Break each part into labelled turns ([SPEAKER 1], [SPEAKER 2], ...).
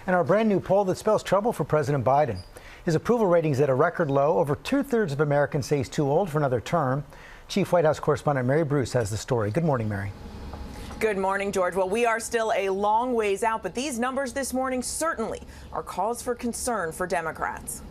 [SPEAKER 1] and our brand new poll that spells trouble for President Biden. His approval rating's at a record low. Over 2/3 of Americans say he's too old for another term. Chief White House correspondent Mary Bruce has the story. Good morning, Mary.
[SPEAKER 2] Good morning, George. Well, we are still a long ways out, but these numbers this morning certainly are cause for concern for Democrats.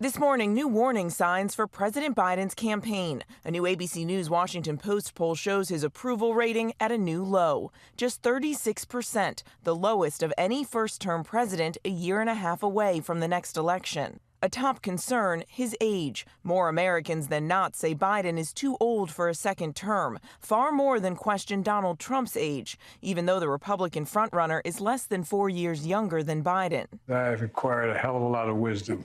[SPEAKER 2] This morning, new warning signs for President Biden's campaign. A new ABC News Washington Post poll shows his approval rating at a new low, just 36%, the lowest of any first-term president a year and a half away from the next election. A top concern, his age. More Americans than not say Biden is too old for a second term, far more than question Donald Trump's age, even though the Republican frontrunner is less than 4 years younger than Biden.
[SPEAKER 3] I've acquired a hell of a lot of wisdom.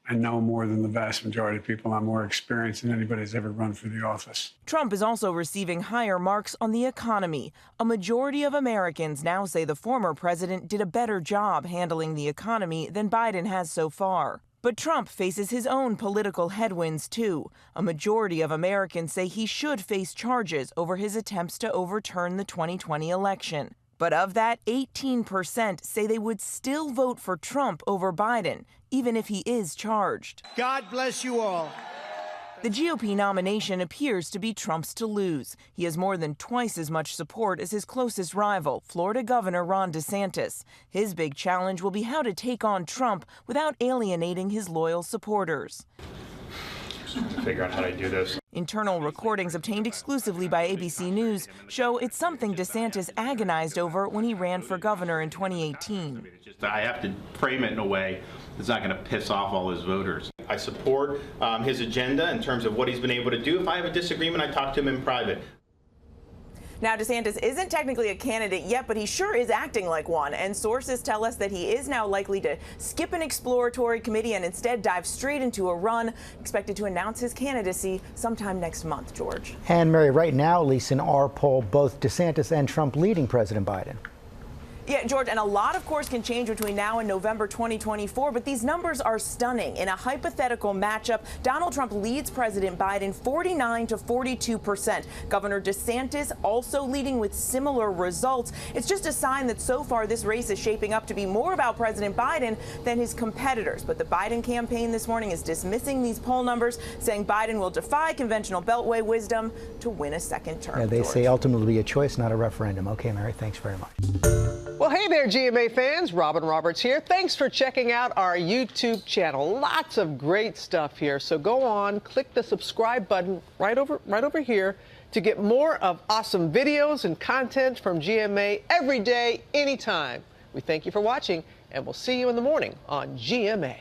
[SPEAKER 3] I know more than the vast majority of people. I'm more experienced than anybody who's ever run for the office.
[SPEAKER 2] Trump is also receiving higher marks on the economy. A majority of Americans now say the former president did a better job handling the economy than Biden has so far. But Trump faces his own political headwinds, too. A majority of Americans say he should face charges over his attempts to overturn the 2020 election. But of that, 18% say they would still vote for Trump over Biden, even if he is charged.
[SPEAKER 4] God bless you all.
[SPEAKER 2] The GOP nomination appears to be Trump's to lose. He has more than twice as much support as his closest rival, Florida Governor Ron DeSantis. His big challenge will be how to take on Trump without alienating his loyal supporters.
[SPEAKER 5] Figure out how to do this.
[SPEAKER 2] Internal recordings obtained exclusively by ABC News show it's something DeSantis agonized over when he ran for governor in 2018.
[SPEAKER 5] I have to frame it in a way that's not going to piss off all his voters. I support his agenda in terms of what he's been able to do. If I have a disagreement, I talk to him in private.
[SPEAKER 2] Now, DeSantis isn't technically a candidate yet, but he sure is acting like one. And sources tell us that he is now likely to skip an exploratory committee and instead dive straight into a run, expected to announce his candidacy sometime next month, George.
[SPEAKER 1] And Mary, right now, at least in our poll, both DeSantis and Trump leading President Biden.
[SPEAKER 2] Yeah, George, and a lot, of course, can change between now and November 2024, but these numbers are stunning. In a hypothetical matchup, Donald Trump leads President Biden 49 to 42%. Governor DeSantis also leading with similar results. It's just a sign that so far this race is shaping up to be more about President Biden than his competitors. But the Biden campaign this morning is dismissing these poll numbers, saying Biden will defy conventional Beltway wisdom to win a second term.
[SPEAKER 1] Yeah, they
[SPEAKER 2] George.
[SPEAKER 1] say ultimately a choice, not a referendum. Okay, Mary, thanks very much.
[SPEAKER 6] Well, hey there, GMA fans. Robin Roberts here. Thanks for checking out our YouTube channel. Lots of great stuff here. So go on, click the subscribe button right over here to get more of awesome videos and content from GMA every day, anytime. We thank you for watching, and we'll see you in the morning on GMA.